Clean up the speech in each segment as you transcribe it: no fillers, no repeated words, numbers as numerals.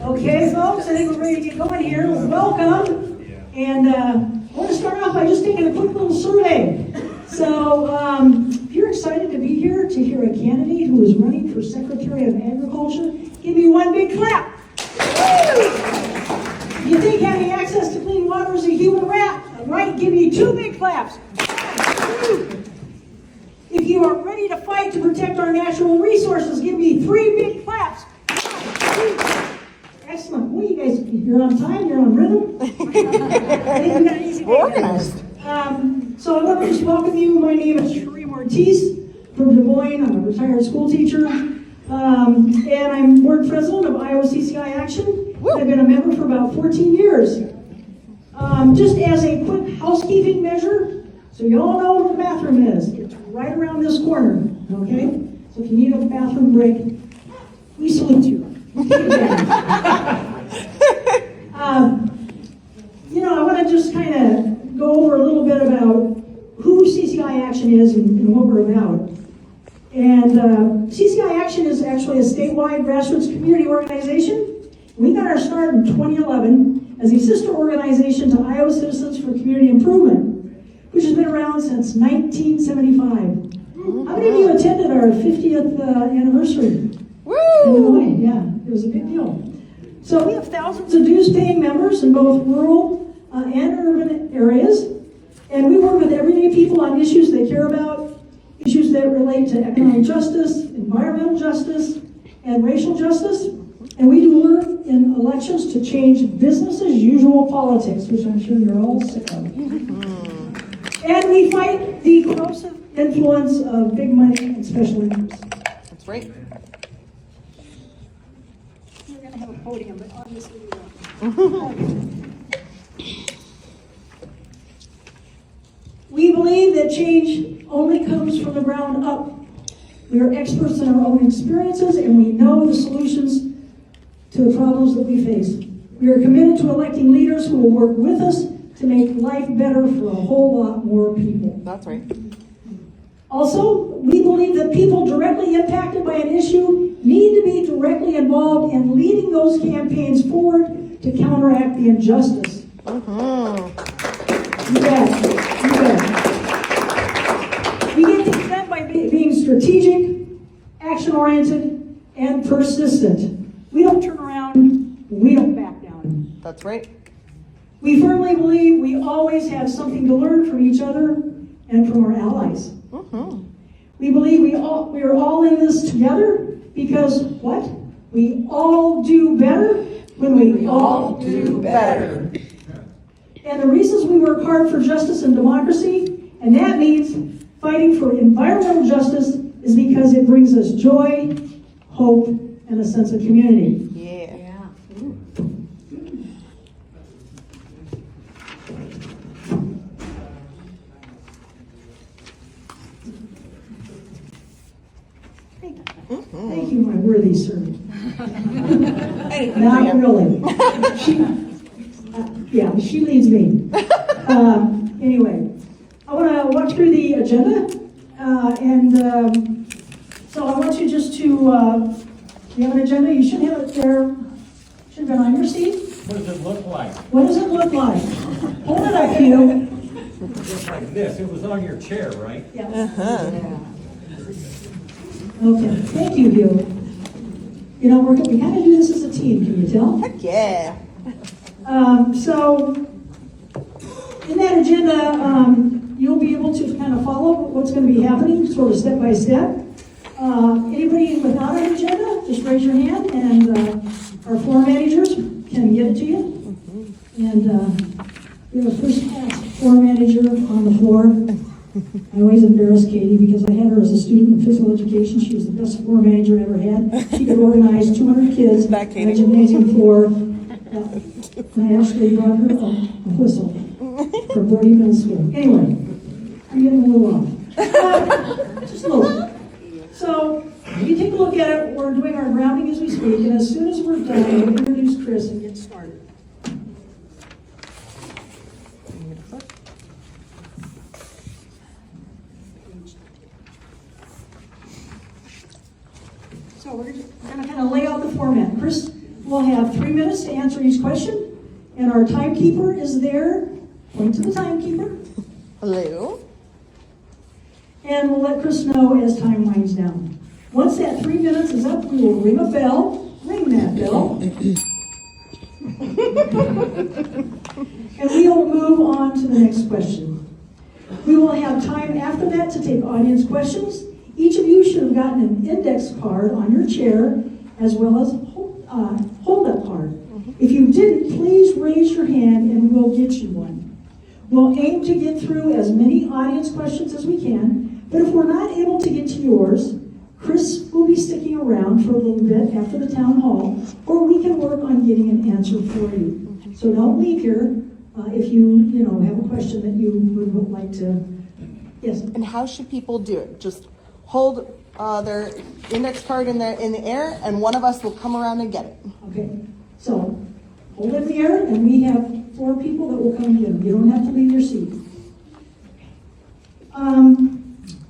Okay, folks, I think we're ready to get going here. Welcome. And I want to start off by just taking a quick little survey. So, if you're excited to be here to hear a candidate who is running for Secretary of Agriculture, give me one big clap. If you think having access to clean water is a human right, give me two big claps. If you are ready to fight to protect our natural resources, give me three big claps. Excellent. Well, you guys, you're on time, you're on rhythm. I think we got an easy day. Organized. So I'd love to just welcome you. My name is Sheree Ortiz from Des Moines. I'm a retired school teacher. And I'm board president of Iowa CCI Action. I've been a member for about 14 years. Just as a quick housekeeping measure, so you all know where the bathroom is. It's right around this corner, okay? So if you need a bathroom break, we salute you. I want to just kind of go over a little bit about who CCI Action is and what we're about. And CCI Action is actually a statewide grassroots community organization. We got our start in 2011 as a sister organization to Iowa Citizens for Community Improvement, which has been around since 1975. How many of you attended our 50th anniversary? Woo! Illinois, yeah, it was a big deal. So we have thousands of dues-paying members in both rural and urban areas, and we work with everyday people on issues they care about, issues that relate to economic justice, environmental justice, and racial justice, and we do work in elections to change business as usual politics, which I'm sure you're all sick of. And we fight the corrosive influence of big money and special interests. That's right. We're going to have a podium, but obviously we won't. We believe that change only comes from the ground up. We are experts in our own experiences, and we know the solutions to the problems that we face. We are committed to electing leaders who will work with us to make life better for a whole lot more people. That's right. Also, we believe that people directly impacted by an issue need to be directly involved in leading those campaigns forward to counteract the injustice. You bet. You bet. We get things done by being strategic, action-oriented, and persistent. We don't turn around. We don't back down. That's right. We firmly believe we always have something to learn from each other and from our allies. We believe we are all in this together because what? We all do better when we all do better. And the reasons we work hard for justice and democracy, and that means fighting for environmental justice, is because it brings us joy, hope, and a sense of community. Yeah. Thank you, my worthy servant. Hey, Not really. She leads me. Anyway, I want to walk through the agenda, so I want you just to, you have an agenda, you should have it there, should have been on your seat. What does it look like? What does it look like? Hold it up, Hugh. Just like this. It was on your chair, right? Yeah. Okay, thank you, Hugh. You know, we kind of do this as a team, can you tell? Heck yeah. So, in that agenda, you'll be able to kind of follow what's going to be happening, sort of step by step. Anybody without an agenda, just raise your hand, and our floor managers can get it to you. And we have a first-class floor manager on the floor. I always embarrass Katie because I had her as a student in physical education. She was the best floor manager I ever had. She could organize 200 kids on a gymnasium floor. And I actually brought her a whistle for Birdie Middle School. Anyway, I'm getting a little off. Just a little. So, if you take a look at it, we're doing our grounding as we speak, and as soon as we're done, we'll introduce Chris and get started. So we're going to kind of lay out the format. Chris will will have 3 minutes to answer each question, and our timekeeper is there. Point to the timekeeper. Hello. And we'll let Chris know as time winds down. Once that 3 minutes is up, we will ring a bell. Ring that bell. And we will move on to the next question. We will have time after that to take audience questions. Each of you should have gotten an index card on your chair as well as hold-up card. If you didn't, please raise your hand and we'll get you one. We'll aim to get through as many audience questions as we can, but if we're not able to get to yours, Chris will be sticking around for a little bit after the town hall, or we can work on getting an answer for you. So don't leave here if you have a question that you would like to. Yes. And how should people do it? Just hold their index card in the air, and one of us will come around and get it. Okay. So hold it in the air, and we have 4 people that will come and get them. You don't have to leave your seat.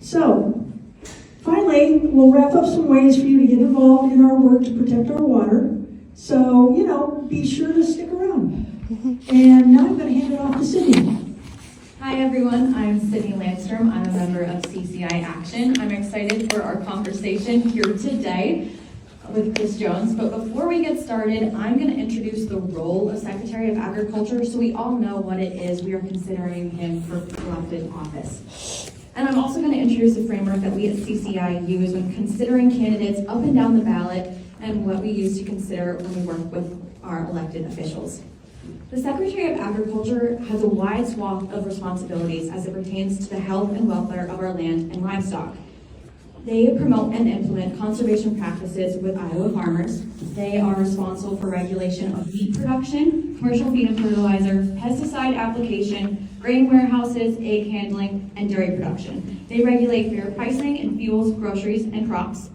So finally, we'll wrap up some ways for you to get involved in our work to protect our water. So, be sure to stick around. And now I'm going to hand it off to Sydney. Hi everyone, I'm Sydney Landstrom. I'm a member of CCI Action. I'm excited for our conversation here today with Chris Jones. But before we get started, I'm going to introduce the role of Secretary of Agriculture so we all know what it is we are considering him for elected office. And I'm also going to introduce a framework that we at CCI use when considering candidates up and down the ballot and what we use to consider when we work with our elected officials. The Secretary of Agriculture has a wide swath of responsibilities as it pertains to the health and welfare of our land and livestock. They promote and implement conservation practices with Iowa farmers. They are responsible for regulation of meat production, commercial feed and fertilizer, pesticide application, grain warehouses, egg handling, and dairy production. They regulate fair pricing in fuels, groceries, and crops.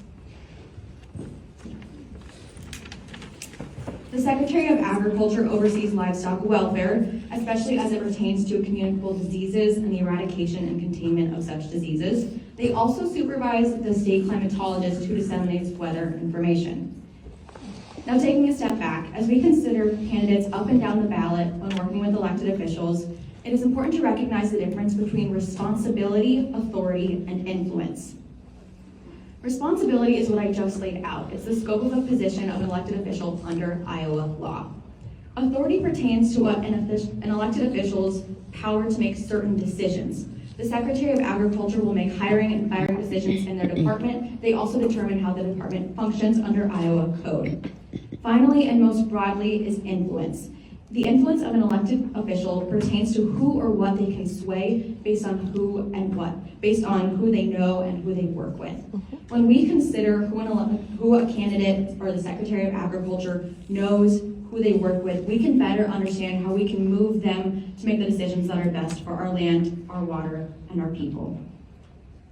The Secretary of Agriculture oversees livestock welfare, especially as it pertains to communicable diseases and the eradication and containment of such diseases. They also supervise the state climatologist who disseminates weather information. Now, taking a step back, as we consider candidates up and down the ballot when working with elected officials, it is important to recognize the difference between responsibility, authority, and influence. Responsibility is what I just laid out. It's the scope of a position of an elected official under Iowa law. Authority pertains to what an elected official's power to make certain decisions. The Secretary of Agriculture will make hiring and firing decisions in their department. They also determine how the department functions under Iowa code. Finally, and most broadly, is influence. The influence of an elected official pertains to who or what they can sway based on who and what, based on who they know and who they work with. When we consider who a candidate or the Secretary of Agriculture knows, who they work with, we can better understand how we can move them to make the decisions that are best for our land, our water, and our people.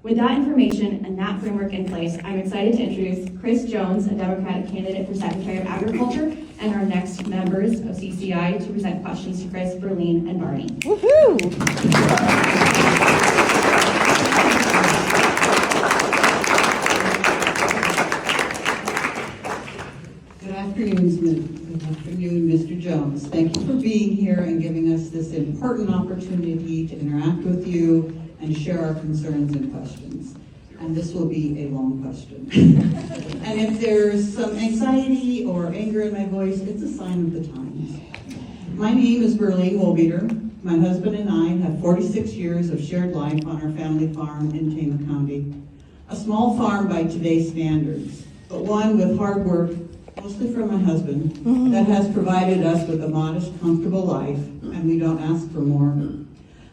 With that information and that framework in place, I'm excited to introduce Chris Jones, a Democratic candidate for Secretary of Agriculture, and our next members of CCI to present questions to Chris, Berlene, and Barney. Woohoo! Good afternoon, Mr. Jones. Thank you for being here and giving us this important opportunity to interact with you and share our concerns and questions. And this will be a long question. And if there's some anxiety or anger in my voice, it's a sign of the times. My name is Berlene Wolbeater. My husband and I have 46 years of shared life on our family farm in Tama County. A small farm by today's standards, but one with hard work, mostly from my husband, that has provided us with a modest, comfortable life, and we don't ask for more.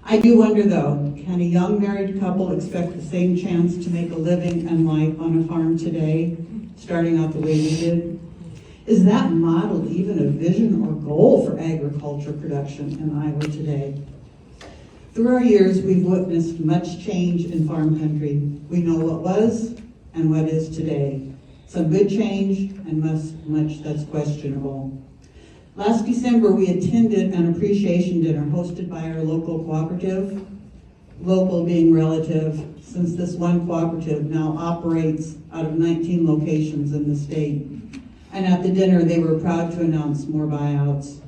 I do wonder though, can a young married couple expect the same chance to make a living and life on a farm today, starting out the way we did? Is that model even a vision or goal for agriculture production in Iowa today? Through our years, we've witnessed much change in farm country. We know what was and what is today. Some good change and much that's questionable. Last December, we attended an appreciation dinner hosted by our local cooperative, local being relative, since this one cooperative now operates out of 19 locations in the state. And at the dinner, they were proud to announce more buyouts.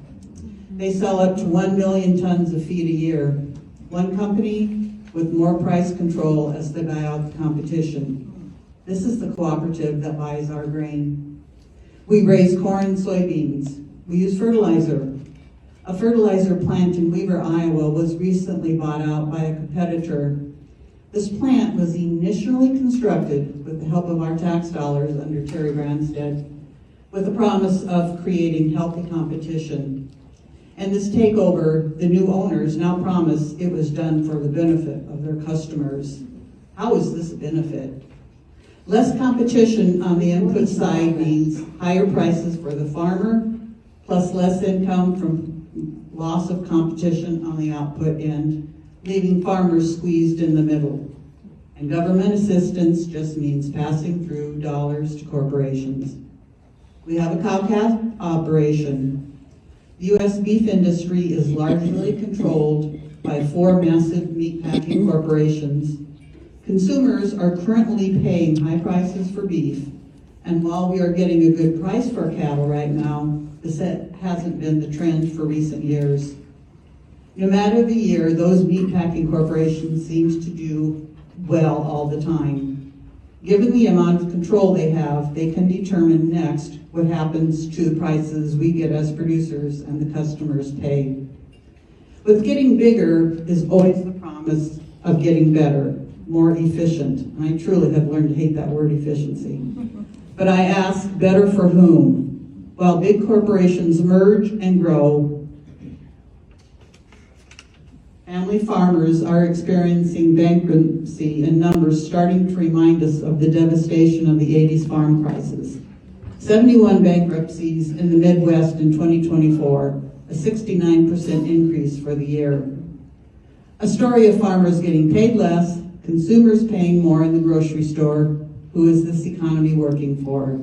They sell up to 1 million tons of feed a year. One company with more price control as they buy out the competition. This is the cooperative that buys our grain. We raise corn and soybeans. We use fertilizer. A fertilizer plant in Weaver, Iowa was recently bought out by a competitor. This plant was initially constructed with the help of our tax dollars under Terry Branstad, with the promise of creating healthy competition. And this takeover, the new owners now promise it was done for the benefit of their customers. How is this a benefit? Less competition on the input side means higher prices for the farmer, plus less income from loss of competition on the output end, leaving farmers squeezed in the middle. And government assistance just means passing through dollars to corporations. We have a cow-calf operation. The U.S. beef industry is largely controlled by 4 massive meatpacking corporations. Consumers are currently paying high prices for beef, and while we are getting a good price for cattle right now, this hasn't been the trend for recent years. No matter the year, those meatpacking corporations seem to do well all the time. Given the amount of control they have, they can determine next what happens to the prices we get as producers and the customers pay. With getting bigger is always the promise of getting better, more efficient. And I truly have learned to hate that word efficiency. But I ask, better for whom? While big corporations merge and grow, family farmers are experiencing bankruptcy in numbers starting to remind us of the devastation of the 80s farm crisis. 71 bankruptcies in the Midwest in 2024, a 69% increase for the year. A story of farmers getting paid less, consumers paying more in the grocery store. Who is this economy working for?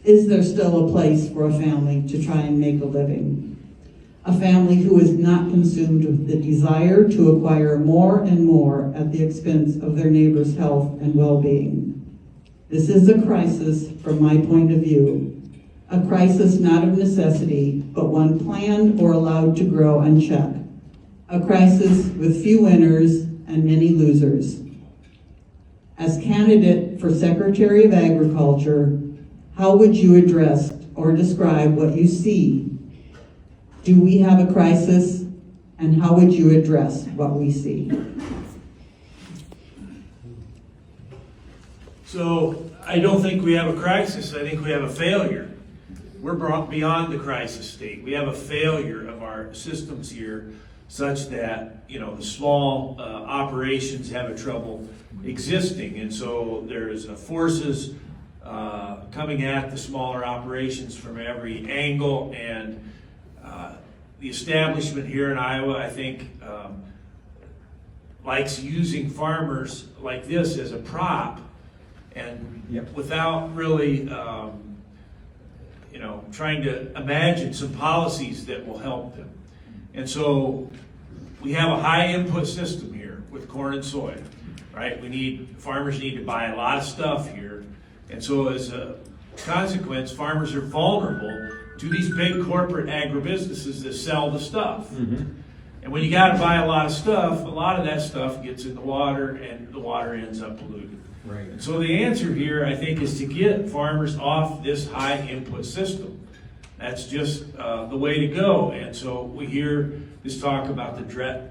Is there still a place for a family to try and make a living? A family who is not consumed with the desire to acquire more and more at the expense of their neighbor's health and well-being. This is a crisis from my point of view. A crisis not of necessity, but one planned or allowed to grow unchecked. A crisis with few winners and many losers. As candidate for Secretary of Agriculture, how would you address or describe what you see? Do we have a crisis, and how would you address what we see? So I don't think we have a crisis. I think we have a failure. We're brought beyond the crisis state. We have a failure of our systems here such that, the small operations have a trouble existing. And so there's forces coming at the smaller operations from every angle. And the establishment here in Iowa, I think, likes using farmers like this as a prop, and without really, trying to imagine some policies that will help them. And so we have a high input system here with corn and soy, right? Farmers need to buy a lot of stuff here. And so as a consequence, farmers are vulnerable to these big corporate agribusinesses that sell the stuff. Mm-hmm. And when you got to buy a lot of stuff, a lot of that stuff gets in the water, and the water ends up polluted. Right. And so the answer here, I think, is to get farmers off this high input system. That's just the way to go. And so we hear this talk about the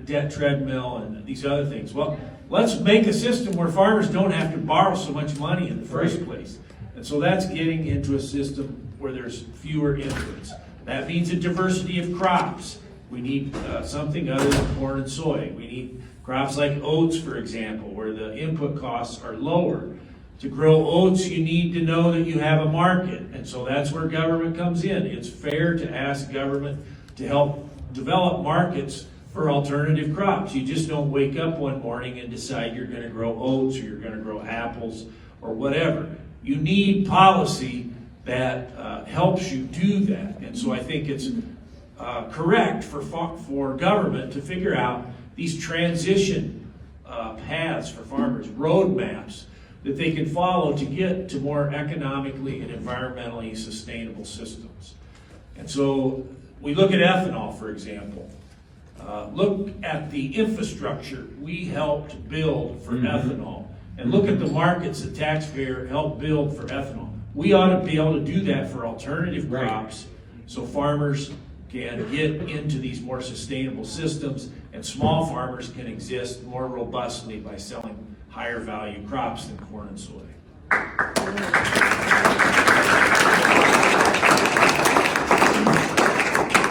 debt treadmill and these other things. Well, let's make a system where farmers don't have to borrow so much money in the first place. And so that's getting into a system where there's fewer inputs. That means a diversity of crops. We need something other than corn and soy. We need crops like oats, for example, where the input costs are lower. To grow oats, you need to know that you have a market. And so that's where government comes in. It's fair to ask government to help develop markets for alternative crops. You just don't wake up one morning and decide you're going to grow oats or you're going to grow apples or whatever. You need policy that helps you do that. And so I think it's correct for government to figure out these transition paths for farmers, roadmaps, that they can follow to get to more economically and environmentally sustainable systems. And so we look at ethanol, for example. Look at the infrastructure we helped build for ethanol, and look at the markets the taxpayer helped build for ethanol. We ought to be able to do that for alternative crops, so farmers can get into these more sustainable systems, and small farmers can exist more robustly by selling higher value crops than corn and soy.